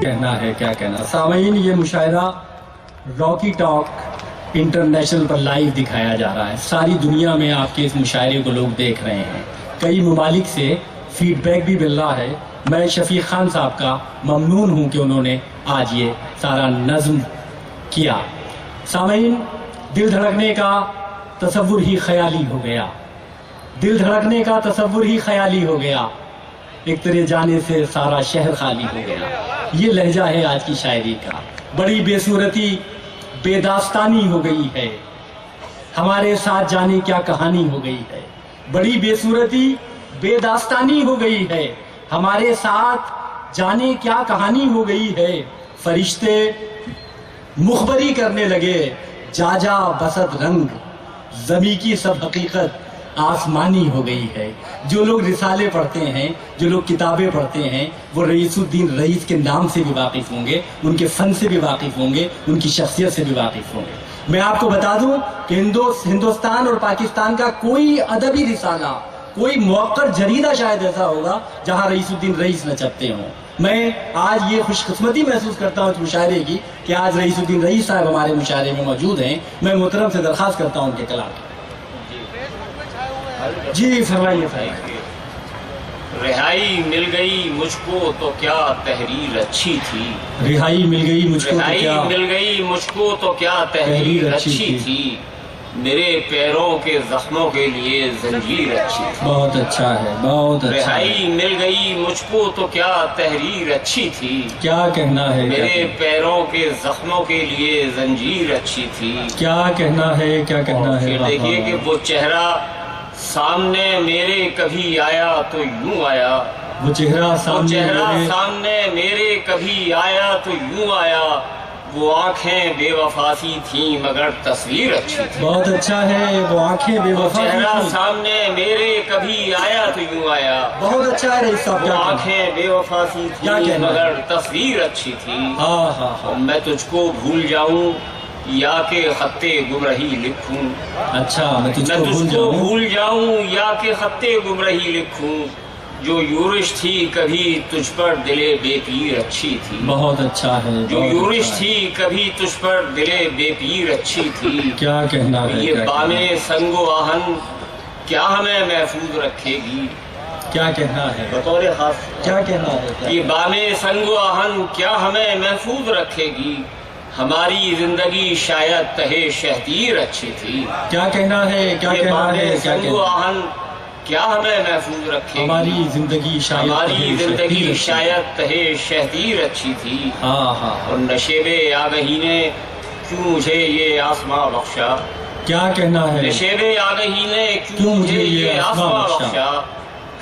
کہنا ہے کیا کہنا. سامعین، یہ مشاعرہ راکی ٹاک انٹرنیشنل پر لائیو دکھایا جا رہا ہے. ساری دنیا میں آپ کے اس مشاعرے کو لوگ دیکھ رہے ہیں. کئی ممالک سے فیڈ بیک بھی مل رہا ہے. میں شفیق خان صاحب کا ممنون ہوں کہ انہوں نے آج یہ سارا نظم کیا. سامعین، دل دھڑکنے کا تصور ہی خیالی ہو گیا. دل دھڑکنے کا تصور ہی خیالی ہو گیا. ایک تیرے جانے سے سارا شہر خالی ہو گیا. یہ لہجہ ہے آج کی شاعری کا. بڑی بے صورتی بے داستانی ہو گئی ہے. ہمارے ساتھ جانے کیا کہانی ہو گئی ہے. بڑی بے صورتی بے داستانی ہو گئی ہے. ہمارے ساتھ جانے کیا کہانی ہو گئی ہے. فرشتے مخبری کرنے لگے جا جا بسط رنگ. زمیں کی سب حقیقت آسمانی ہو گئی ہے. جو لوگ رسالے پڑھتے ہیں، جو لوگ کتابیں پڑھتے ہیں، وہ رئیس الدین رئیس کے نام سے بھی واقف ہوں گے، ان کے فن سے بھی واقف ہوں گے، ان کی شخصیت سے بھی واقف ہوں گے. میں آپ کو بتا دوں کہ ہندوستان اور پاکستان کا کوئی ادبی رسالہ، کوئی موقر جریدہ شاید ایسا ہوگا جہاں رئیس الدین رئیس نہ چھپتے ہوں. میں آج یہ خوش قسمتی محسوس کرتا ہوں اس مشاعرے کی کہ آج رئیس الدین رئیس صاحب ہمارے مشاعرے میں موجود ہیں. میں محترم سے درخواست کرتا ہوں ان کے کلام کی. جی فرمائیے. رہائی مل گئی مجھ کو تو کیا تحریر اچھی تھی. رہائی مل گئی مجھ کو تو رہائی کیا مل گئی مجھ کو تو کیا تحریر اچھی تھی. میرے پیروں کے زخموں کے لیے زنجیر اچھی تھی. بہت اچھا ہے، بہت اچھا ہے. رہائی مل گئی مجھ کو تو کیا تحریر اچھی تھی. کیا کہنا ہے میرے پیروں کے زخموں کے لیے زنجیر اچھی تھی. کیا کہنا ہے کیا کہنا ہے. پھر دیکھیے کہ وہ چہرہ سامنے میرے کبھی آیا تو یوں آیا. وہ چہرہ سامنے میرے کبھی آیا تو یوں آیا. وہ آنکھیں بے وفا سی تھیں مگر تصویر اچھی تھی. بہت اچھا ہے. وہ آنکھیں بے وفا چہرہ سامنے میرے کبھی آیا تو یوں آیا. بہت اچھا ہے رئیس صاحب. وہ آنکھیں بے وفا سی تھیں مگر تصویر اچھی تھی. ہاں ہاں ہاں. میں تجھ کو بھول جاؤں یا کہ خط گمرہی لکھوں. اچھا، میں تجھ کو بھول جاؤں یا کہ خط گمرہی لکھوں. جو یورش تھی کبھی تجھ پر دلے بے پیر اچھی تھی. بہت اچھا ہے. جو یورش تھی کبھی تجھ پر دلے بے پیر اچھی تھی. کیا کہنا ہے. یہ بامے سنگ و آہن کیا ہمیں محفوظ رکھے گی. کیا کہنا ہے بطور خاص. کیا کہنا ہے. یہ بامے سنگ و آہن کیا ہمیں محفوظ رکھے گی. ہماری زندگی شاید تہے شہتیر اچھی تھی. کیا کہنا ہے. کیا کہنا ہے. سنگ و آہن کیا ہمیں محفوظ رکھے. ہماری زندگی شاید تہے شہتیر اچھی تھی. ہاں ہاں. اور نشیب آگہی نے کیوں مجھے یہ آسماں بخشا. کیا کہنا ہے. نشیب آگہی نے کیوں مجھے یہ آسماں بخشا.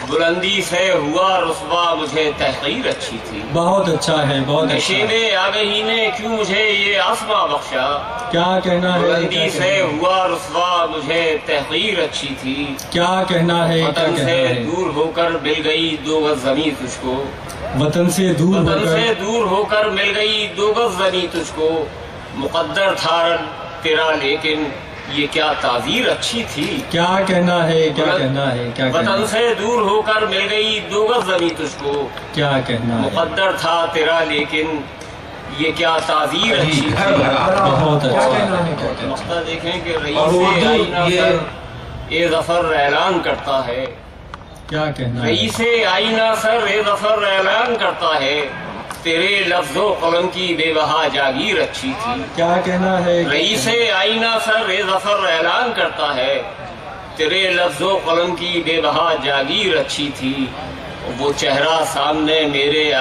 بلندی سے ہوا رسوا مجھے تحقیر اچھی تھی. بہت اچھا ہے. بہت نشیب آگہی نے کیوں مجھے یہ آسماں بخشا. کیا کہنا ہے. بلندی سے ہوا رسوا مجھے تحقیر اچھی تھی. کیا کہنا ہے. وطن سے دور ہو کر مل گئی 2 گز زمین تجھ کو. وطن سے دور ہو کر مل گئی 2 گز زمین تجھ کو. مقدر تھا تیرا لیکن یہ کیا تعذیر اچھی تھی. کیا کہنا ہے. کیا کہنا ہے. وطن سے دور ہو کر مل گئی 2 گز زمین تجھ کو. کیا کہنا ہے. مقدر تھا تیرا لیکن یہ کیا تعذیر اچھی تھی. بہت اچھا. مقطع دیکھیں کہ رئیس آئینہ اے ظفر اعلان کرتا ہے. کیا کہنا ہے. رئیس آئینہ سر اے ظفر اعلان کرتا ہے. تیرے لفظ و قلم کی بے بہا جاگیر اچھی تھی. کیا کہنا ہے. رئیس آئینہ سر اے ظفر اعلان کرتا ہے. تیرے لفظ و قلم کی بے بہا جاگیر اچھی تھی. وہ چہرہ سامنے میرے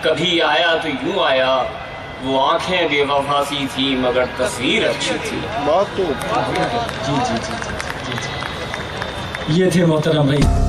کبھی آیا تو یوں آیا. وہ آنکھیں بے وفا سی تھی مگر تصویر اچھی تھی. جی جی جی. یہ تھے محترم رئیس.